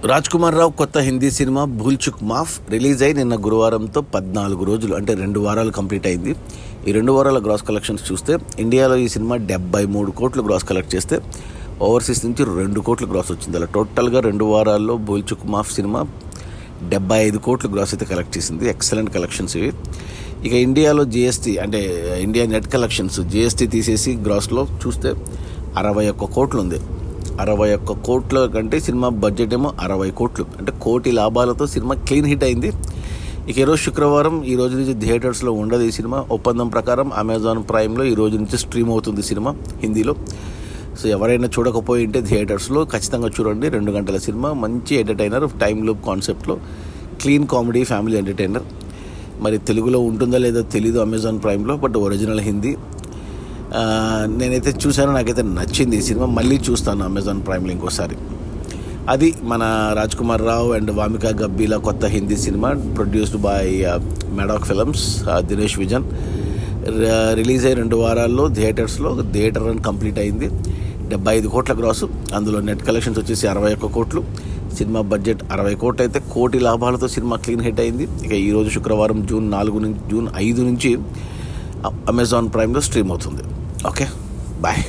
రాజ్ కుమార్ రావు కొత్త హిందీ సినిమా భూల్ చుక్ మాఫ్ రిలీజ్ అయి నిన్న గురువారంతో 14 రోజులు అంటే 2 వారాలు కంప్లీట్ అయింది. ఈ 2 వారాల గ్రాస్ కలెక్షన్స్ చూస్తే ఇండియాలో ఈ సినిమా 73 కోట్లు గ్రాస్ కలెక్ట్ చేస్తే ఓవర్సీస్ నుంచి 2 కోట్లు గ్రాస్ వచ్చింది. అలా టోటల్గా 2 వారాల్లో భూల్ చుక్ మాఫ్ సినిమా 75 కోట్లు గ్రాస్ అయితే కలెక్ట్ చేసింది. ఎక్సలెంట్ కలెక్షన్స్ ఇవి. ఇక ఇండియాలో జిఎస్టీ అంటే ఇండియా నెట్ కలెక్షన్స్ జిఎస్టీ తీసేసి గ్రాస్లో చూస్తే 61 కోట్లు ఉంది. 61 కోట్ల కంటే సినిమా బడ్జెట్ ఏమో 60 కోట్లు, అంటే కోటి లాభాలతో సినిమా క్లీన్ హిట్ అయింది. ఇక ఈరోజు శుక్రవారం, ఈ రోజు నుంచి థియేటర్స్లో ఉండదు ఈ సినిమా. ఒప్పందం ప్రకారం అమెజాన్ ప్రైమ్లో ఈ రోజు నుంచి స్ట్రీమ్ అవుతుంది సినిమా హిందీలో. సో ఎవరైనా చూడకపోయి ఉంటే థియేటర్స్లో ఖచ్చితంగా చూడండి. 2 గంటల సినిమా, మంచి ఎంటర్టైనర్, టైమ్ లూప్ కాన్సెప్ట్లో క్లీన్ కామెడీ ఫ్యామిలీ ఎంటర్టైనర్. మరి తెలుగులో ఉంటుందో లేదో తెలీదు అమెజాన్ ప్రైమ్లో, బట్ ఒరిజినల్ హిందీ. నేనైతే చూశాను, నాకైతే నచ్చింది ఈ సినిమా. మళ్ళీ చూస్తాను అమెజాన్ ప్రైమ్లో ఇంకోసారి. అది మన రాజ్ కుమార్ రావు అండ్ వామికా గబ్బీలా కొత్త Hindi cinema, produced by Maddock films, Dinesh Vijan. Release అయ్యి 2 వారాల్లో థియేటర్ రన్ కంప్లీట్ అయింది. 75 కోట్ల గ్రాసు, అందులో నెట్ కలెక్షన్స్ వచ్చేసి 61 కోట్లు. సినిమా బడ్జెట్ 60 కోట్లు అయితే కోటి లాభాలతో సినిమా క్లీన్ హిట్ అయింది. ఇక ఈరోజు శుక్రవారం జూన్ 5 నుంచి అమెజాన్ ప్రైమ్లో స్ట్రీమ్ అవుతుంది. Okay, bye.